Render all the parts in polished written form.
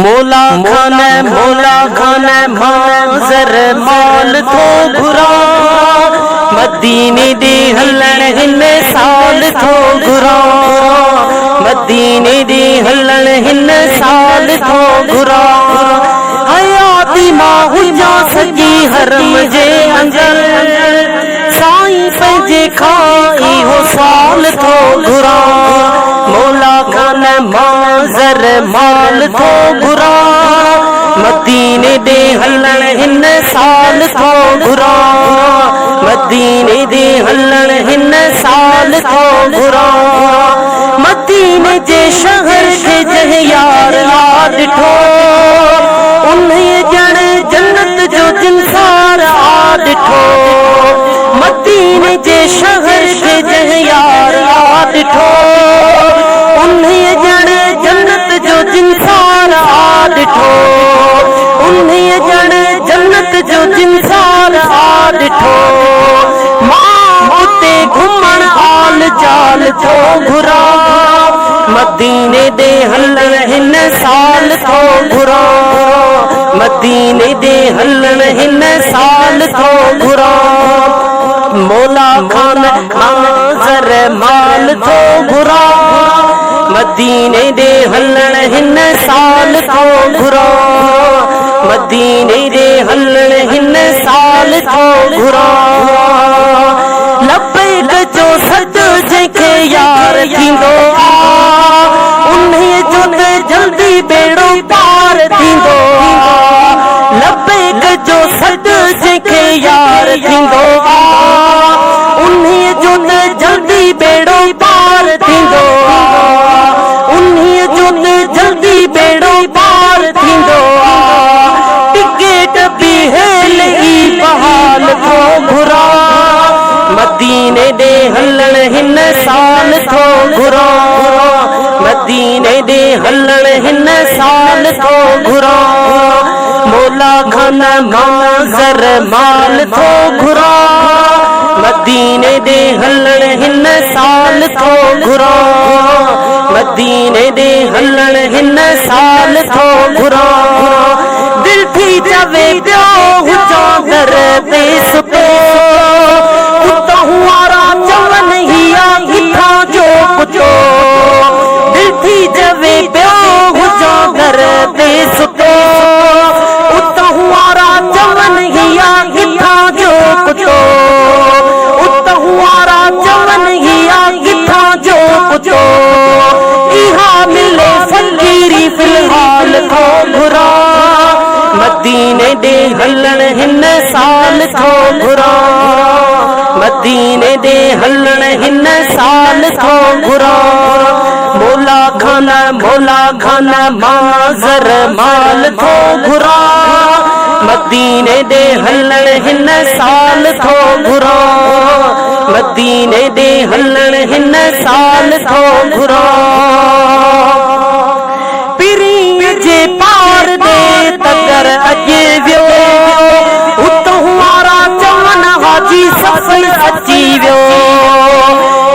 मोला खाने माजर माल थो घुरा मदीने दे हलन हिन साल थो घुरा मदीने दे हलन हिन साल थो घुरा हयाती मां हुजा सजी हरम जे अंदर साईं पंहिंजे खाई हो साल थो घुरा मोला खाने माजर माल थो घुरा मदीने दे हलन हिन साल थो घुरा मदीने दे हलन हिन साल थो घुरा मदीने जे शहर के जह यार आ ॾिठो उन्हें ॼण जन्नत जो जिनसार आ ॾिठो मदीने जे शहर के जह यार आ ॾिठो उन्हें ॼण जन्नत जो जिनसार आ ॾिठो उन्हें ॼण जन्नत जो जिनसार आ ॾिठो मां उते घुमण आल जाल थो घुरा मदीने दे हलन हिन साल थो घुरा मदीने दे हलन हिन साल थो घुरा मोला खाने माजर माल थो घुरा मदीने दे हलन हिन साल थो घुरा मदीने दे हलन हिन साल थो घुरा लबैक जो सद जंहिंखे यार थींदो उन्हें जो जल्दी बेड़ो पार थींदो लबैक जो सद जंहिंखे यार थींदो उन्हें जो जल्दी बेड़ो पार थींदो उन्हें जो जल्दी बेड़ो पार थींदो टिकट भी हेल ई बहाल थो घुरा मदीने दे हलन हिन साल थो घुरा मदीने दे हलन हिन साल थो घुरा मोला खाने माजर माल थो घुरा मदीने दे हलन हिन साल थो घुरा मदीने दे हलन हिन साल थो घुरा दिल थी जावे पियो हुजा घर पेस पे हुआरा चवन हिया किथा जो कुचो दिल थी जवे पियो हुजा घर देस तो उत हुआरा चवन हिया किथा जो कुचो उत हुआरा चवन हिया किथा जो कुचो इहा मिले फकीरी फिलहाल थो घुरा मदीने दे हलन हिन साल थो घुरा मदीने दे हलन हिन साल थो घुरा मोला खाने माजर माल थो घुरा मदीने दे हलन हिन साल थो घुरा मदीने दे हलन हिन साल थो घुरा पिरी जे पार दे तगर अॼु वियो उतो वारा चवन हाजी सफल अची वियो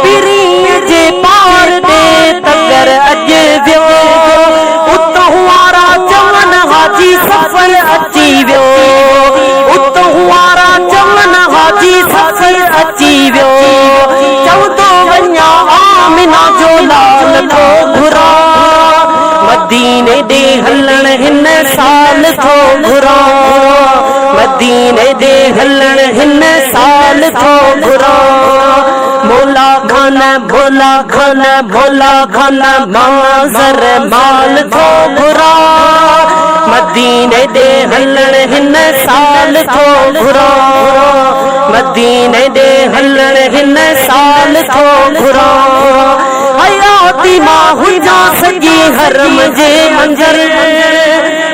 पिरी जे पार दे तगर अॼु वियो उतो वारा चवन हाजी सफल अची वियो उतो वारा चवन हाजी सफल अची वियो चवंदो वञा आमिना जो लाल थो घुरा मदीने दे हलन हिन साल थो घुरा मदीने दे हलन हिन साल थो घुरा मोला खाने माजर माल थो घुरा मदीने दे हलन हिन साल थो घुरा मदीने दे हलन हिन साल थो घुरा हयाती मां हुजा सजी हरम जे अंदर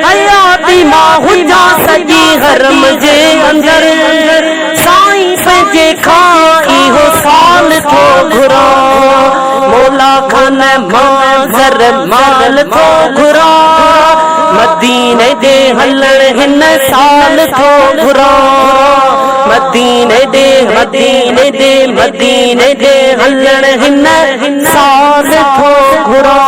हयाती मां हुजा सजी हरम जे अंदर साईं पंहिंजे खाई हो साल थो घुरा मोला खाने माजर माल थो घुरा मदीने दे हलन हिन साल थो घुरा मदीने दे हलन हिन साल थो घुरा।